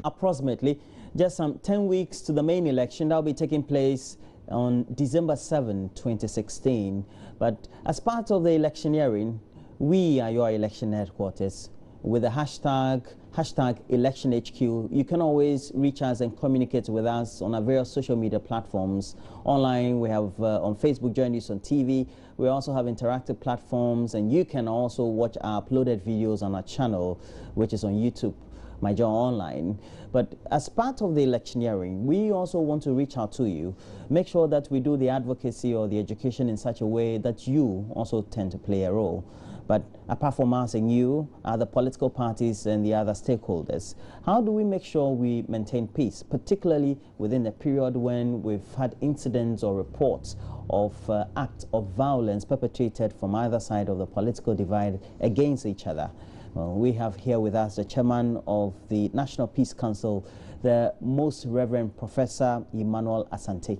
approximately just some 10 weeks to the main election that will be taking place on December 7, 2016. But as part of the electioneering, we are your election headquarters. With the hashtag ElectionHQ, you can always reach us and communicate with us on our various social media platforms. Online, we have on Facebook, join us on TV. We also have interactive platforms, and you can also watch our uploaded videos on our channel, which is on YouTube, My Joy Online. But as part of the electioneering, we also want to reach out to you. Make sure that we do the advocacy or the education in such a way that you also tend to play a role. But apart from us and you, the political parties and the other stakeholders, how do we make sure we maintain peace, particularly within the period when we've had incidents or reports of acts of violence perpetrated from either side of the political divide against each other? We have here with us the chairman of the National Peace Council, the Most Reverend Professor Emmanuel Asante.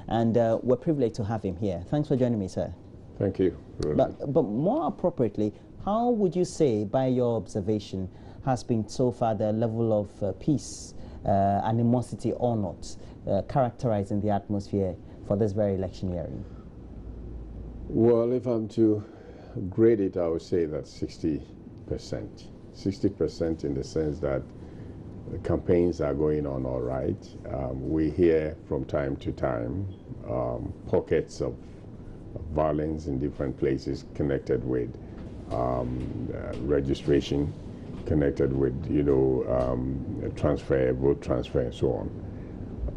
And we're privileged to have him here. Thanks for joining me, sir. Thank you. But more appropriately, how would you say, by your observation, has been so far the level of peace, animosity or not, characterizing the atmosphere for this very electioneering? Well, if I'm to grade it, I would say that 60%. 60% in the sense that the campaigns are going on all right. We hear from time to time pockets of violence in different places connected with registration, connected with, transfer, vote transfer, and so on.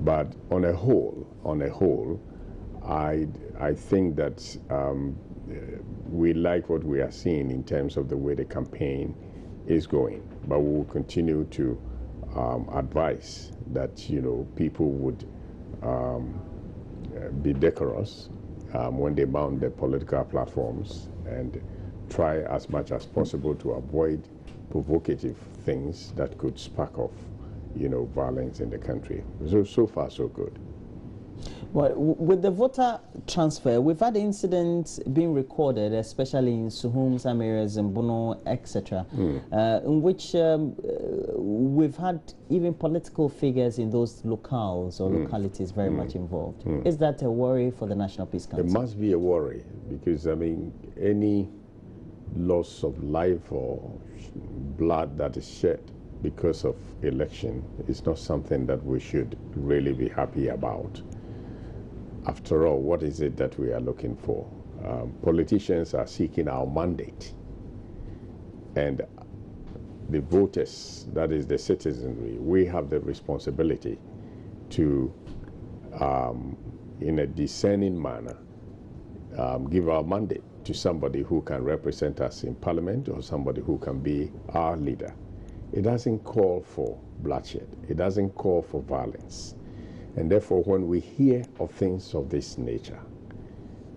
But on a whole, I think that we like what we are seeing in terms of the way the campaign is going. But we will continue to advise that, people would be decorous when they mount their political platforms and try as much as possible to avoid provocative things that could spark off, violence in the country. So far, so good. Well, with the voter transfer, we've had incidents being recorded, especially in Suhum, some areas, in Bono, etc., in which we've had even political figures in those locales or localities very much involved. Is that a worry for the National Peace Council? It must be a worry because, any loss of life or blood that is shed because of election is not something that we should really be happy about. After all, what is it that we are looking for? Politicians are seeking our mandate, and the voters, that is the citizenry, we have the responsibility to, in a discerning manner, give our mandate to somebody who can represent us in Parliament or somebody who can be our leader. It doesn't call for bloodshed. It doesn't call for violence. And therefore, when we hear of things of this nature,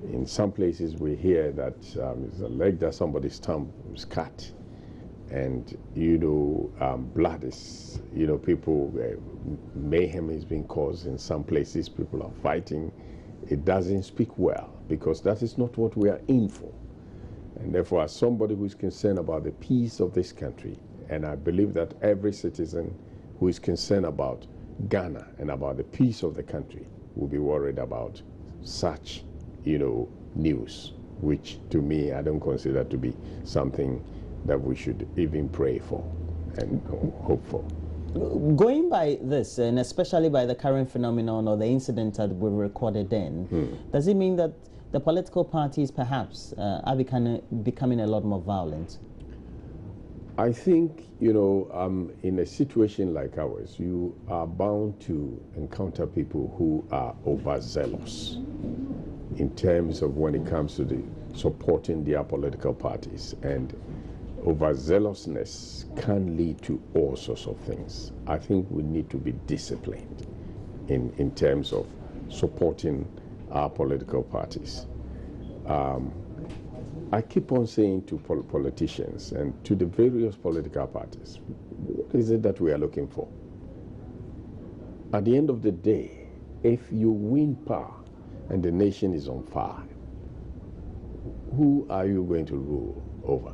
in some places we hear that it's alleged that somebody's thumb was cut, and blood is, people, mayhem is being caused in some places. People are fighting. It doesn't speak well because that is not what we are in for. And therefore, as somebody who is concerned about the peace of this country, and I believe that every citizen who is concerned about Ghana and about the peace of the country will be worried about such, news, which to me I don't consider to be something that we should even pray for and hope for. Going by this, and especially by the current phenomenon or the incident that we recorded then, does it mean that the political parties perhaps are becoming a lot more violent? I think, in a situation like ours, you are bound to encounter people who are overzealous in terms of when it comes to supporting their political parties. And overzealousness can lead to all sorts of things. I think we need to be disciplined in terms of supporting our political parties. I keep on saying to politicians and to the various political parties, what is it that we are looking for? At the end of the day, if you win power and the nation is on fire, who are you going to rule over?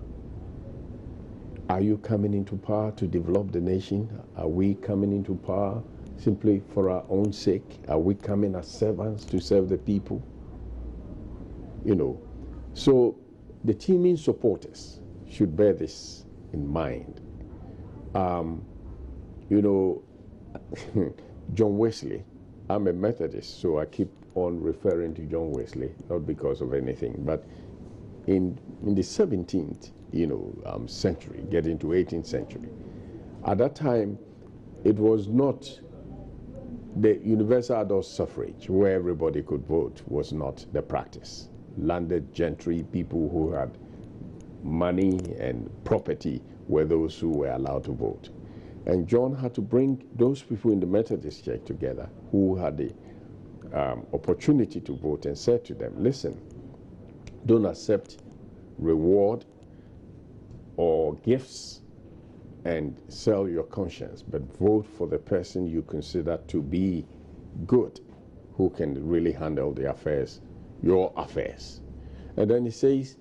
Are you coming into power to develop the nation? Are we coming into power simply for our own sake? Are we coming as servants to serve the people? You know, so the teaming supporters should bear this in mind. You know, John Wesley, I'm a Methodist, so I keep on referring to John Wesley, not because of anything, but in the 17th, century, getting to 18th century, at that time, it was not the universal adult suffrage where everybody could vote was not the practice. Landed gentry, people who had money and property, were those who were allowed to vote. And John had to bring those people in the Methodist Church together who had the opportunity to vote, and said to them, listen, don't accept reward or gifts and sell your conscience, but vote for the person you consider to be good, who can really handle the affairs, your affairs. And then he says,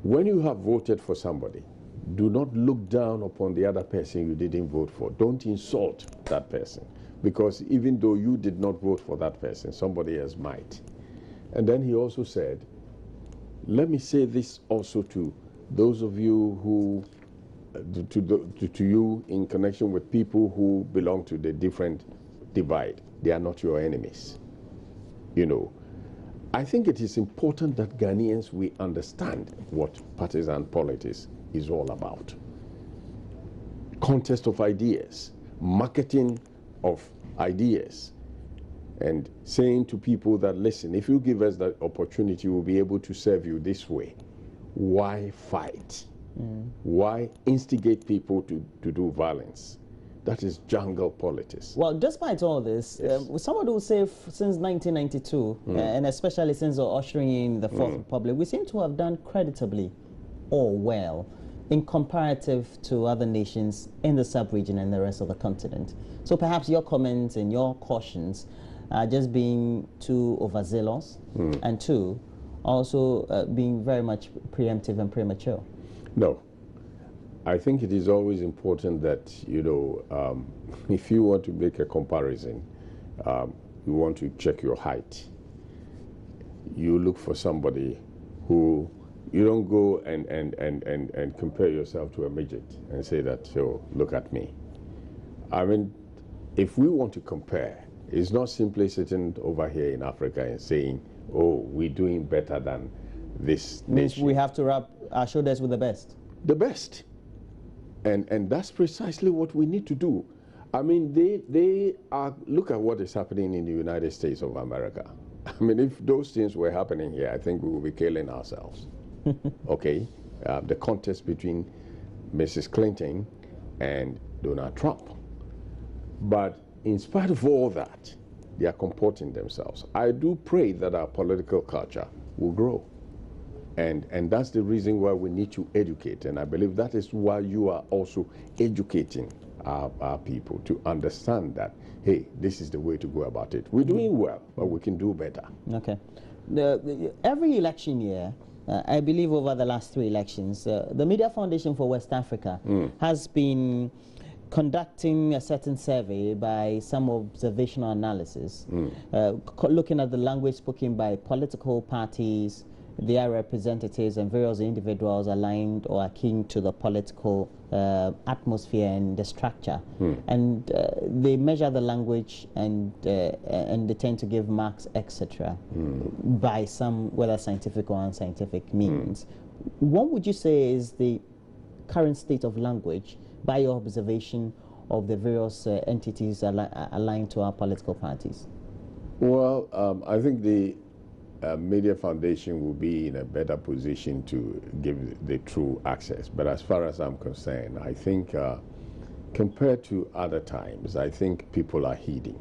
when you have voted for somebody, do not look down upon the other person you didn't vote for. Don't insult that person, because even though you did not vote for that person, somebody else might. And then he also said, let me say this also to those of you who, to you in connection with people who belong to the different divide. They are not your enemies. I think it is important that Ghanaians, we understand what partisan politics is all about. Contest of ideas, marketing of ideas, and saying to people that, listen, if you give us that opportunity, we'll be able to serve you this way. Why fight? Why instigate people to do violence? That is jungle politics. Well, despite all this, yes. Someone will say since 1992, and especially since ushering in the Fourth Republic, we seem to have done creditably or well in comparative to other nations in the sub-region and the rest of the continent. So perhaps your comments and your cautions are just being too overzealous, and two, also being very much preemptive and premature. No. I think it is always important that, if you want to make a comparison, you want to check your height. You look for somebody who, you don't go and compare yourself to a midget and say that, so look at me. I mean, if we want to compare, it's not simply sitting over here in Africa and saying, oh, we're doing better than this Means nation. we have to rub our shoulders with the best. The best. And that's precisely what we need to do. I mean, they are, look at what is happening in the United States of America. I mean, if those things were happening here, I think we would be killing ourselves. Okay? The contest between Mrs. Clinton and Donald Trump. But in spite of all that, they are comporting themselves. I do pray that our political culture will grow. And that's the reason why we need to educate. And I believe that is why you are also educating our people to understand that, hey, this is the way to go about it. We're doing well, but we can do better. Okay. Every election year, I believe over the last 3 elections, the Media Foundation for West Africa has been conducting a certain survey by some observational analysis, looking at the language spoken by political parties, their representatives, and various individuals aligned or akin to the political atmosphere and the structure. And they measure the language, and they tend to give marks, etc., by some, whether scientific or unscientific means. What would you say is the current state of language by your observation of the various entities aligned to our political parties? Well, I think the Media Foundation will be in a better position to give the true access. But as far as I'm concerned, I think compared to other times, I think people are heeding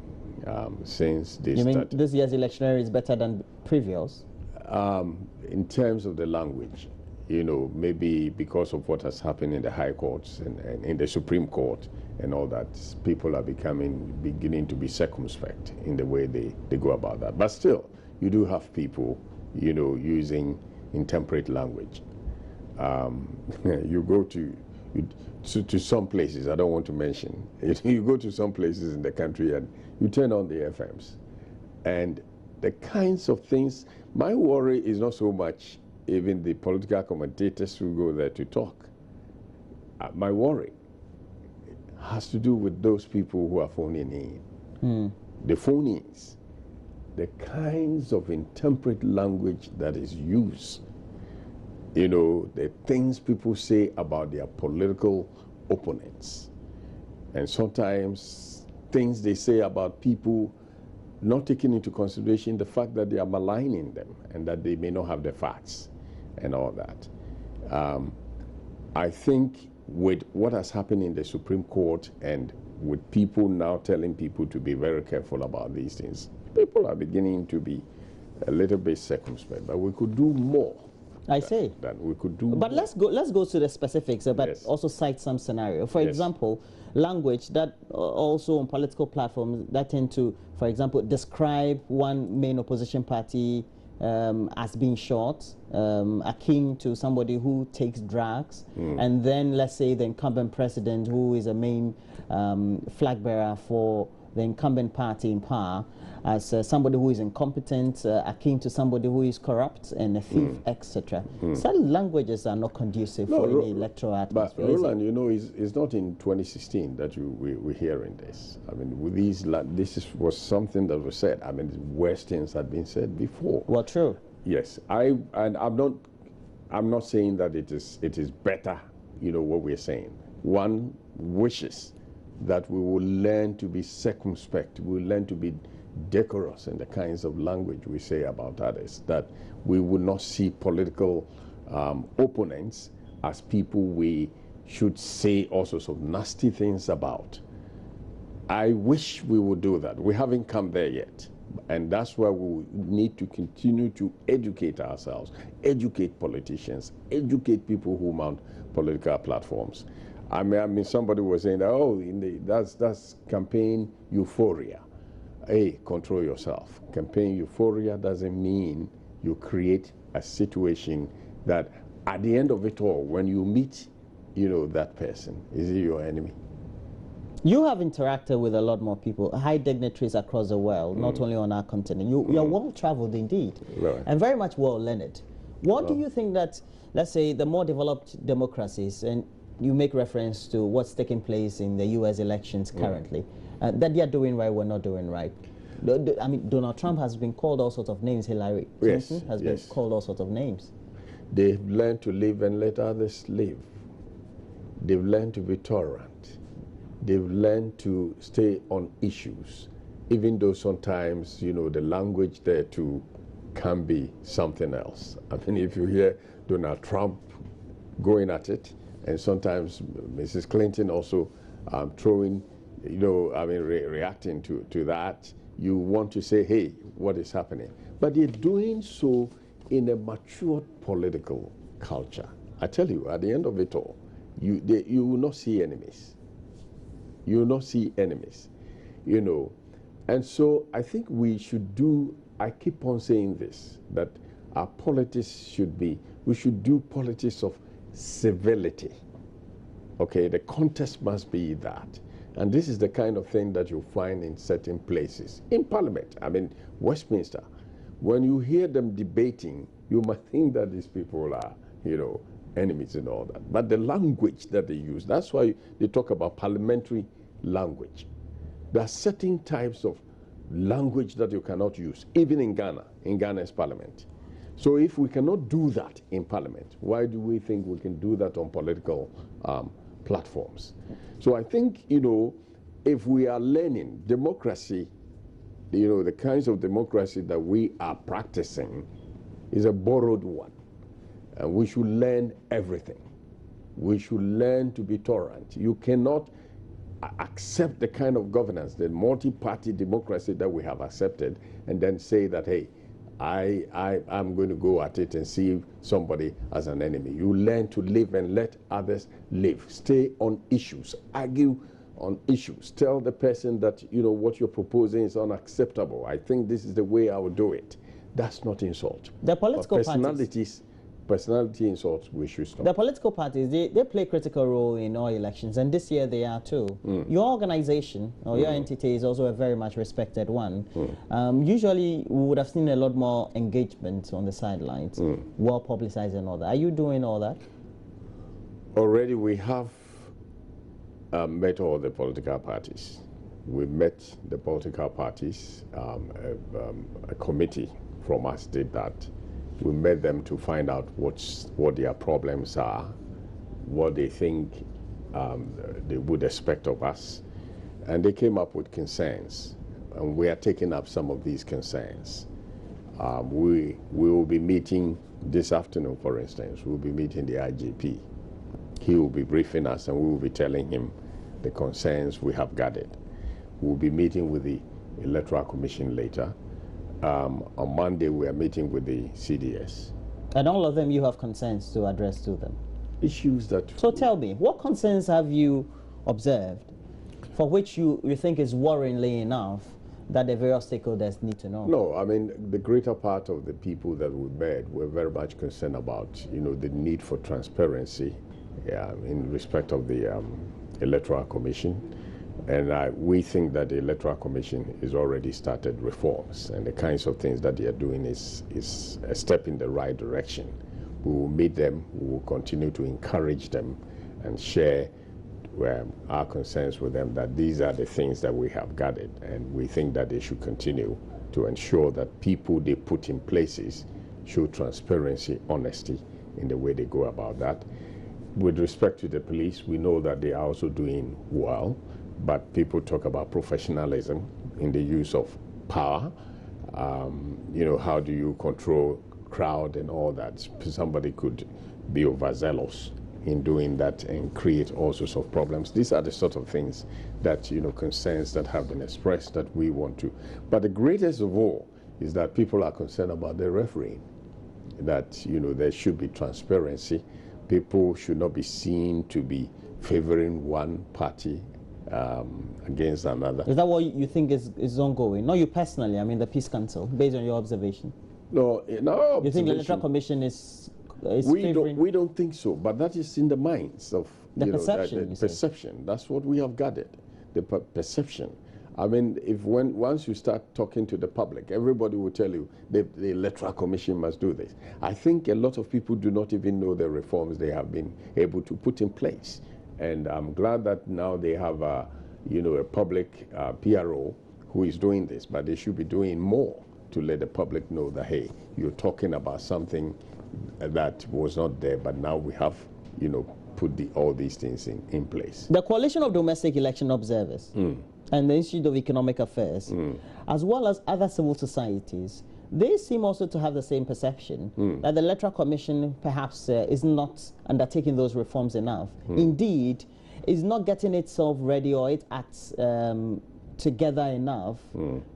since they You mean this year's electionary is better than previous? In terms of the language, maybe because of what has happened in the high courts and in the Supreme Court and all that, people are beginning to be circumspect in the way they go about that. But still, you do have people, using intemperate language. You go to to some places, I don't want to mention, you go to some places in the country and you turn on the FMs. And the kinds of things, my worry is not so much even the political commentators who go there to talk. My worry has to do with those people who are phoning in. The phone-ins, the kinds of intemperate language that is used, the things people say about their political opponents, and sometimes things they say about people not taking into consideration the fact that they are maligning them and that they may not have the facts and all that. I think with what has happened in the Supreme Court and with people now telling people to be very careful about these things, people are beginning to be a little bit circumspect, but we could do more. I say that we could do. But more. let's go to the specifics, but yes. Also cite some scenario. For example, language that also on political platforms that tend to, for example, describe one main opposition party as being short, akin to somebody who takes drugs, and then let's say the incumbent president who is a main flag bearer for the incumbent party in power as somebody who is incompetent, akin to somebody who is corrupt and a thief, etc. Certain languages are not conducive for any electoral atmosphere. But Roland, it's not in 2016 that we're hearing this. I mean, with was something that was said. I mean, worse things had been said before. Well, true. Yes, I'm not saying that it is better. What we're saying. One wishes that we will learn to be circumspect. We will learn to be decorous in the kinds of language we say about others, that we will not see political opponents as people we should say all sorts of nasty things about. I wish we would do that. We haven't come there yet. And that's why we need to continue to educate ourselves, educate politicians, educate people who mount political platforms. I mean, somebody was saying that, that's campaign euphoria. Hey, control yourself. Campaign euphoria doesn't mean you create a situation that at the end of it all, when you meet, that person, is he your enemy? You have interacted with a lot more people, high dignitaries across the world, not only on our continent. You're well-traveled indeed, right, and very much well-learned. What do you think that, let's say, the more developed democracies, and you make reference to what's taking place in the U.S. elections currently, that they are doing right, we're not doing right? I mean, Donald Trump has been called all sorts of names. Hillary Clinton has been called all sorts of names. They've learned to live and let others live. They've learned to be tolerant. They've learned to stay on issues, even though sometimes, the language there too can be something else. I mean, if you hear Donald Trump going at it, and sometimes Mrs. Clinton also throwing, reacting to that, you want to say, hey, what is happening? But they're doing so in a matured political culture. I tell you, at the end of it all, you will not see enemies. You will not see enemies, And so I think we should I keep on saying this, that our politics we should do politics of civility. Okay, the context must be that. And this is the kind of thing that you'll find in certain places. In Parliament, I mean, Westminster, when you hear them debating, you might think that these people are, enemies and all that. But the language that they use, that's why they talk about parliamentary language. There are certain types of language that you cannot use, even in Ghana's parliament. So if we cannot do that in Parliament, why do we think we can do that on political platforms? So I think, if we are learning democracy, the kinds of democracy that we are practicing is a borrowed one. And we should learn everything. We should learn to be tolerant. You cannot accept the kind of governance, the multi-party democracy that we have accepted, and then say that, hey, I'm going to go at it and see somebody as an enemy. You learn to live and let others live. Stay on issues. Argue on issues. Tell the person that, what you're proposing is unacceptable. I think this is the way I would do it. That's not insult. The political personalities personality insults, we should stop. The political parties, they play a critical role in all elections, and this year they are too. Your organization or your entity is also a very much respected one. Usually we would have seen a lot more engagement on the sidelines, well publicized and all that. Are you doing all that? Already we have met all the political parties. We met the political parties, a committee from us did that. We met them to find out what their problems are, what they think they would expect of us. And they came up with concerns. And we are taking up some of these concerns. We will be meeting this afternoon, for instance. We'll be meeting the IGP. He will be briefing us and we will be telling him the concerns we have gathered. We'll be meeting with the Electoral Commission later. On Monday, we are meeting with the CDS. And all of them you have concerns to address to them? Issues that... So tell me, what concerns have you observed for which you think is worryingly enough that the various stakeholders need to know? No, I mean, the greater part of the people that we met were very much concerned about, the need for transparency in respect of the Electoral Commission. And we think that the Electoral Commission has already started reforms, and the kinds of things that they are doing is a step in the right direction. We will meet them, we will continue to encourage them and share our concerns with them that these are the things that we have gathered, and we think that they should continue to ensure that people they put in places show transparency, honesty in the way they go about that. With respect to the police, we know that they are also doing well. But people talk about professionalism in the use of power. How do you control crowd and all that? Somebody could be overzealous in doing that and create all sorts of problems. These are the sort of things that, concerns that have been expressed that we want to. But the greatest of all is that people are concerned about the refereeing, that, there should be transparency. People should not be seen to be favoring one party against another. Is that what you think is ongoing? Not you personally, I mean the Peace Council, based on your observation. No, in our observation, you think the Electoral Commission is we don't think so, but that is in the minds of the perception. The perception. That's what we have gathered. The perception. I mean, once you start talking to the public, everybody will tell you the Electoral Commission must do this. I think a lot of people do not even know the reforms they have been able to put in place. And I'm glad that now they have a public PRO who is doing this, but they should be doing more to let the public know that, hey, you're talking about something that was not there, but now we have, put all these things in place. The Coalition of Domestic Election Observers and the Institute of Economic Affairs, as well as other civil societies, they seem also to have the same perception that the Electoral Commission perhaps is not undertaking those reforms enough. Indeed, is not getting itself ready or its acts together enough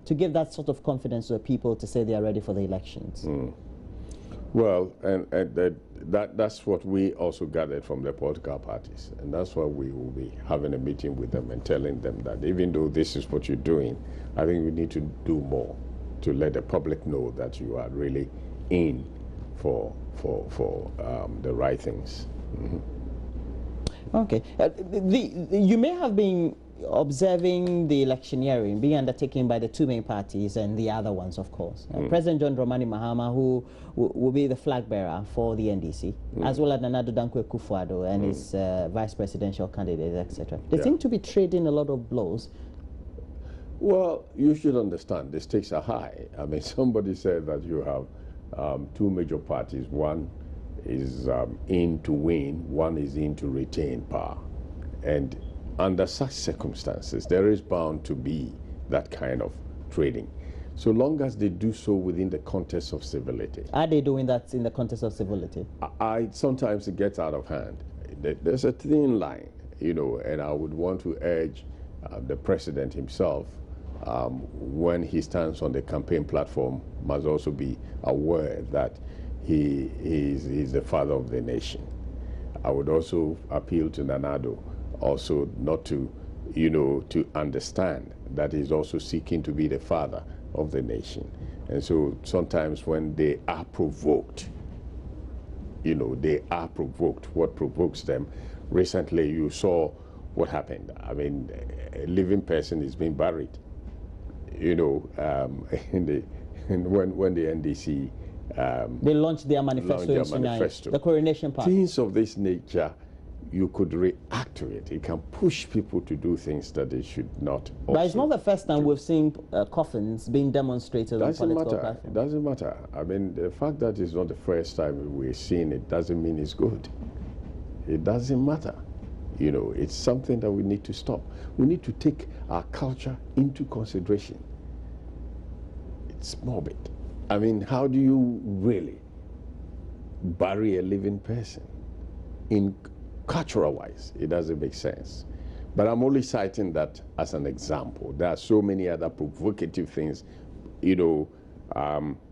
to give that sort of confidence to the people to say they are ready for the elections. Well, and that's what we also gathered from the political parties. And that's why we will be having a meeting with them and telling them that even though this is what you're doing, I think we need to do more to let the public know that you are really in for the right things. Okay. You may have been observing the electioneering being undertaken by the two main parties and the other ones, of course. President John Dramani Mahama, who will be the flag bearer for the NDC, as well as Nana Addo Dankwa Akufo-Addo and his vice presidential candidates, etc. They seem to be trading a lot of blows. Well, you should understand, the stakes are high. I mean, somebody said that you have two major parties. One is in to win, one is in to retain power. And under such circumstances, there is bound to be that kind of trading, so long as they do so within the context of civility. Are they doing that in the context of civility? Sometimes it gets out of hand. There's a thin line, and I would want to urge the president himself, when he stands on the campaign platform, must also be aware that he's the father of the nation. I would also appeal to Nana Addo also not to, to understand that he's also seeking to be the father of the nation. And so sometimes when they are provoked, you know, they are provoked. What provokes them? Recently, you saw what happened. I mean, a living person is being buried. You know, when the NDC they launched their manifesto in Sunyani, the Coronation Park. Things of this nature, you could react to it. It can push people to do things that they should not. But it's not the first time we've seen coffins being demonstrated on political platforms. It doesn't matter. I mean, the fact that it's not the first time we're seeing it doesn't mean it's good. It doesn't matter. You know, it's something that we need to stop. We need to take our culture into consideration. It's morbid. I mean, how do you really bury a living person? In cultural-wise, it doesn't make sense. But I'm only citing that as an example. There are so many other provocative things, you know,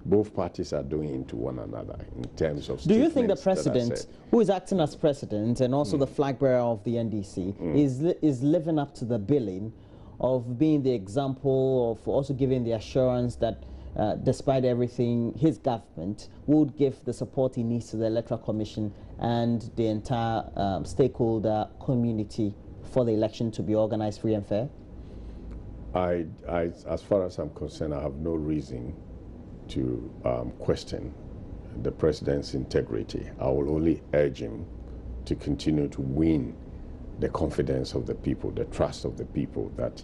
both parties are doing to one another in terms of. Do you think the president, who is acting as president and also the flag bearer of the NDC, is living up to the billing of being the example of also giving the assurance that despite everything, his government would give the support he needs to the Electoral Commission and the entire stakeholder community for the election to be organized free and fair? As far as I'm concerned, I have no reason to question the president's integrity. I will only urge him to continue to win the confidence of the people, the trust of the people, that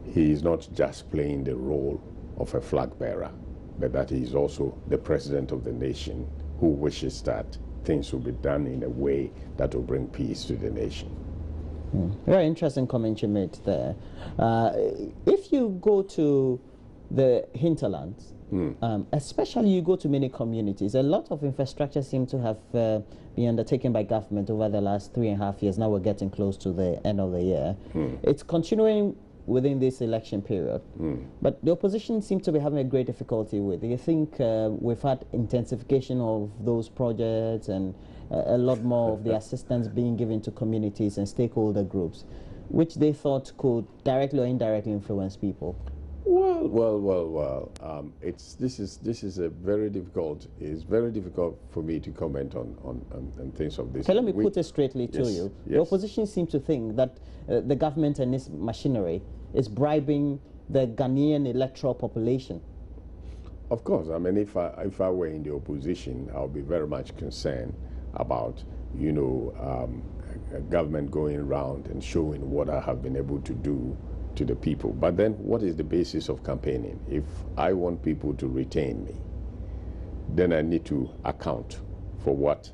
he is not just playing the role of a flag bearer, but that he is also the president of the nation who wishes that things will be done in a way that will bring peace to the nation. Very interesting comment you made there. If you go to the hinterlands, especially you go to many communities, a lot of infrastructure seems to have been undertaken by government over the last 3.5 years. Now we're getting close to the end of the year. It's continuing within this election period. But the opposition seems to be having a great difficulty with. Do you think we've had intensification of those projects and a lot more of the assistance being given to communities and stakeholder groups, which they thought could directly or indirectly influence people? Well. This is a very difficult. It's very difficult for me to comment on things of this. Okay, let me put it straightly to you. Yes. The opposition seems to think that the government and its machinery is bribing the Ghanaian electoral population. Of course, I mean, if I were in the opposition, I would be very much concerned about, you know, a government going around and showing what I have been able to do to the people. But then what is the basis of campaigning? If I want people to retain me, then I need to account for what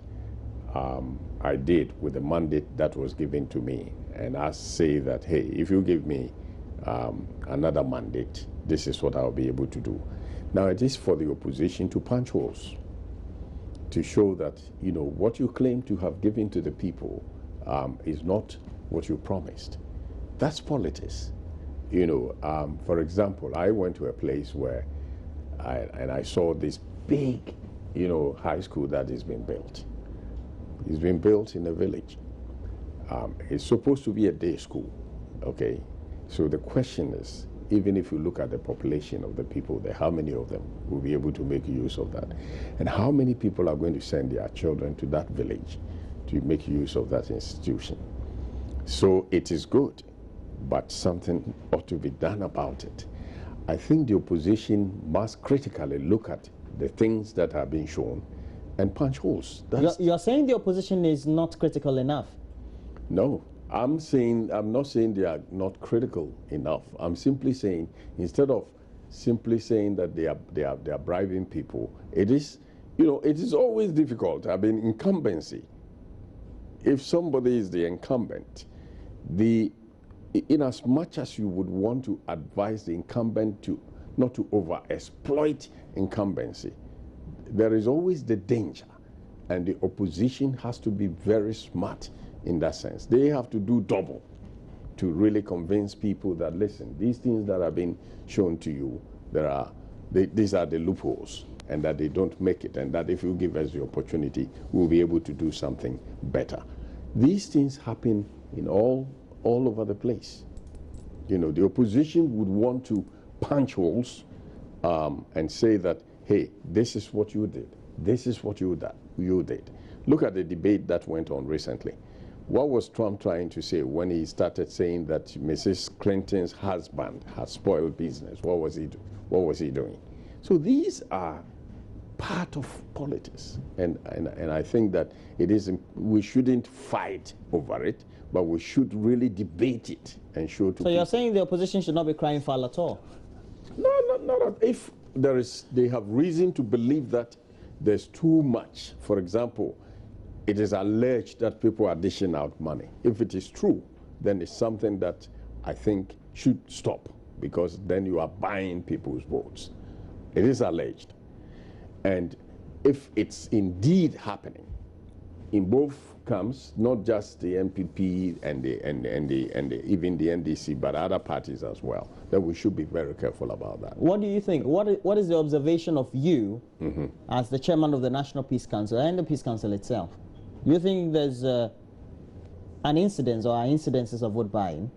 I did with the mandate that was given to me. And I say that, hey, if you give me another mandate, this is what I'll be able to do. Now, it is for the opposition to punch holes, to show that, you know, what you claim to have given to the people is not what you promised. That's politics. You know, for example, I went to a place where I saw this big, you know, high school that is being built. It's been built in a village. It's supposed to be a day school, okay? So the question is, even if you look at the population of the people there, how many of them will be able to make use of that? And how many people are going to send their children to that village to make use of that institution? So it is good, but something ought to be done about it. I think the opposition must critically look at the things that are being shown and punch holes. You're saying the opposition is not critical enough? No. I'm not saying they are not critical enough. I'm simply saying, instead of simply saying that they are bribing people, it is, you know, it is always difficult. I mean, incumbency. If somebody is the incumbent, in as much as you would want to advise the incumbent to not to over-exploit incumbency, there is always the danger, and the opposition has to be very smart in that sense. They have to do double to really convince people that, listen, these things that have been shown to you, these are the loopholes, and that they don't make it, and that if you give us the opportunity, we'll be able to do something better. These things happen in all over the place. You know, the opposition would want to punch holes and say that, hey, this is what you did. This is what you did. Look at the debate that went on recently. What was Trump trying to say when he started saying that Mrs. Clinton's husband had spoiled business? What was he doing? So these are part of politics, and I think that we shouldn't fight over it, but we should really debate it and show to. So you're saying the opposition should not be crying foul at all? No, not if they have reason to believe that there's too much. For example, it is alleged that people are dishing out money. If it is true, then it's something that I think should stop, because then you are buying people's votes. It is alleged. And if it's indeed happening in both camps, not just the MPP and even the NDC, but other parties as well, then we should be very careful about that. What do you think? What is the observation of you as the chairman of the National Peace Council and the Peace Council itself? Do you think there's an incidence or incidences of vote buying?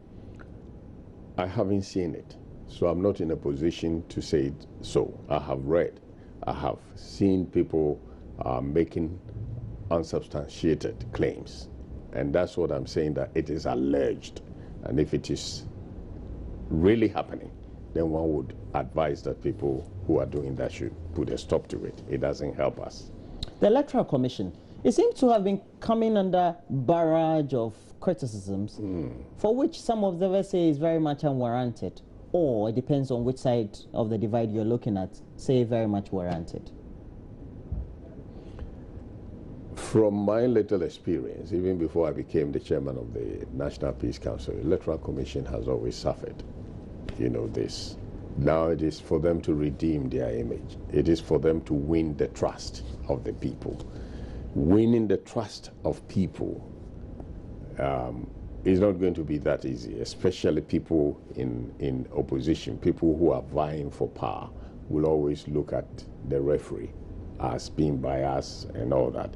I haven't seen it, so I'm not in a position to say it so. I have read, I have seen people making unsubstantiated claims, and that's what I'm saying, that it is alleged. And if it is really happening, then one would advise that people who are doing that should put a stop to it. It doesn't help us. The Electoral Commission, it seems to have been coming under barrage of criticisms, for which some observers say is very much unwarranted, or it depends on which side of the divide you're looking at, say very much warranted. From my little experience, even before I became the chairman of the National Peace Council, the Electoral Commission has always suffered, this. Now it is for them to redeem their image. It is for them to win the trust of the people. Winning the trust of people is not going to be that easy, especially people in opposition. People who are vying for power will always look at the referee as being biased and all that.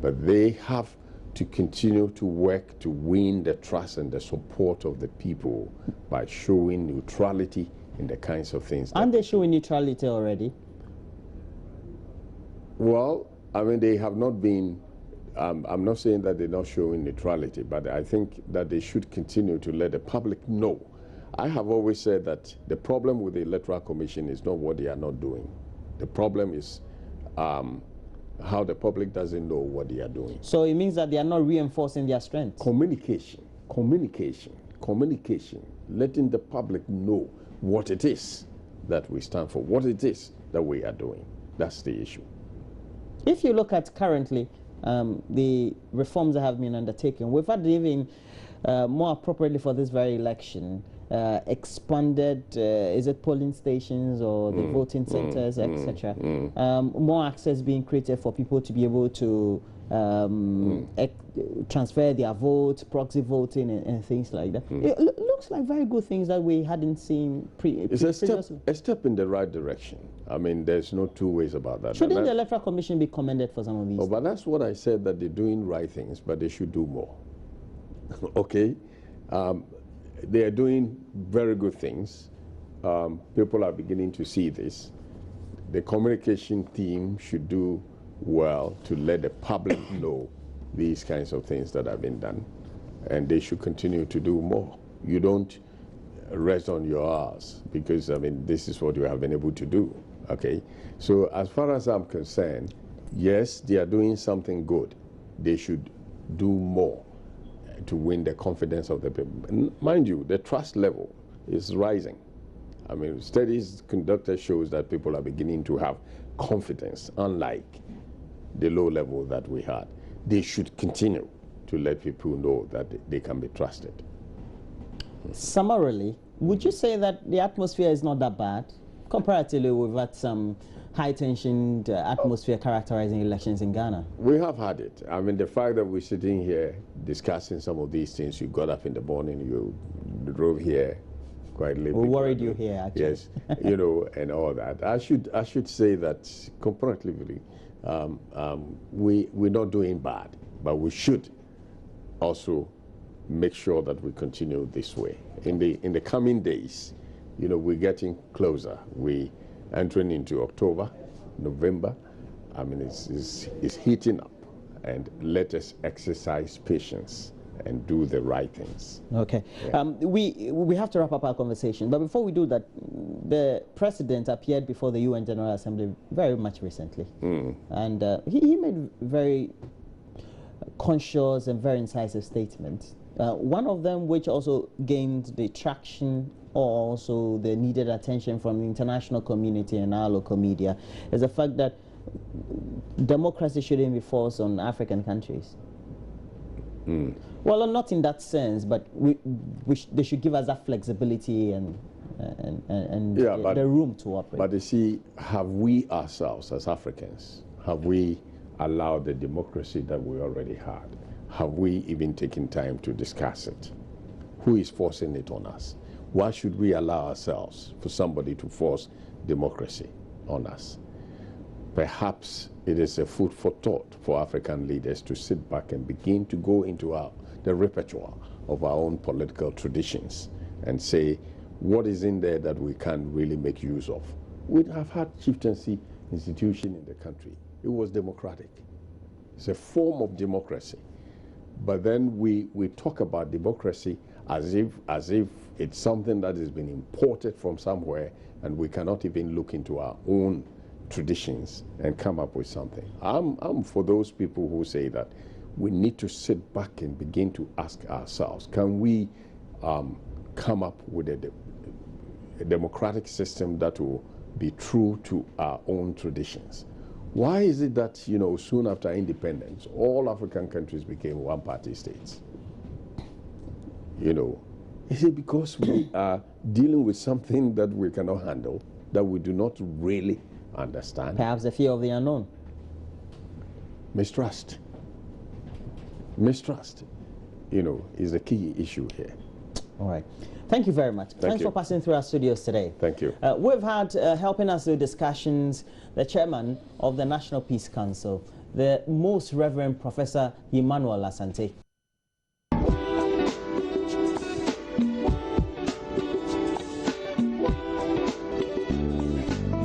But they have to continue to work to win the trust and the support of the people by showing neutrality in the kinds of things. Aren't they showing neutrality already? Well, I mean, they have not been, I'm not saying that they're not showing neutrality, but I think that they should continue to let the public know. I have always said that the problem with the Electoral Commission is not what they are not doing. The problem is how the public doesn't know what they are doing. So it means that they are not reinforcing their strength. Communication, letting the public know what it is that we stand for, what it is that we are doing. That's the issue. If you look at currently the reforms that have been undertaken, we've had even more appropriately for this very election, expanded, is it polling stations or the voting centers, etc. More access being created for people to be able to transfer their vote, proxy voting, and things like that. It looks like very good things that we hadn't seen It's a step in the right direction. I mean, there's no two ways about that. Shouldn't the Electoral Commission be commended for some of these? Oh, but that's what I said, that they're doing right things, but they should do more. Okay? They are doing very good things. People are beginning to see this. The communication team should do well to let the public know these kinds of things that have been done, and they should continue to do more. You don't rest on your ass, because I mean, this is what you have been able to do. Okay, so as far as I'm concerned, yes, they are doing something good. They should do more to win the confidence of the people. And mind you, the trust level is rising. I mean, studies conducted shows that people are beginning to have confidence, unlike the low level that we had. They should continue to let people know that they can be trusted. Summarily, would you say that the atmosphere is not that bad? Comparatively, we've had some high-tension atmosphere characterizing elections in Ghana. We have had it. I mean, the fact that we're sitting here discussing some of these things, you got up in the morning, you drove here quite late. We worried you here, actually. Yes, and all that. I should say that comparatively, we're not doing bad, but we should also make sure that we continue this way. In the coming days, we're getting closer. We entering into October, November. I mean, it's heating up, and let us exercise patience and do the right things. Okay. Yeah. We have to wrap up our conversation, but before we do that, the president appeared before the UN General Assembly very much recently, and he made very conscious and very incisive statements. One of them, which also gained the traction or also the needed attention from the international community and our local media, is the fact that democracy shouldn't be forced on African countries. Well, not in that sense, but they should give us that flexibility and the room to operate. But you see, have we ourselves as Africans, have we allowed the democracy that we already had? Have we even taken time to discuss it? Who is forcing it on us? Why should we allow ourselves for somebody to force democracy on us? Perhaps it is a food for thought for African leaders to sit back and begin to go into the repertoire of our own political traditions and say, what is in there that we can really make use of? We have had chieftaincy institution in the country. It was democratic. It's a form of democracy. But then we talk about democracy as if it's something that has been imported from somewhere, and we cannot even look into our own traditions and come up with something. I'm for those people who say that we need to sit back and begin to ask ourselves, can we come up with a democratic system that will be true to our own traditions? Why is it that, you know, soon after independence, all African countries became one-party states? You know, is it because we are dealing with something that we cannot handle, that we do not really understand? Perhaps the fear of the unknown. Mistrust. Mistrust, you know, is the key issue here. All right. Thank you very much. Thanks for passing through our studios today. Thank you. We've had, helping us with discussions, the chairman of the National Peace Council, the Most Reverend Professor Emmanuel Asante.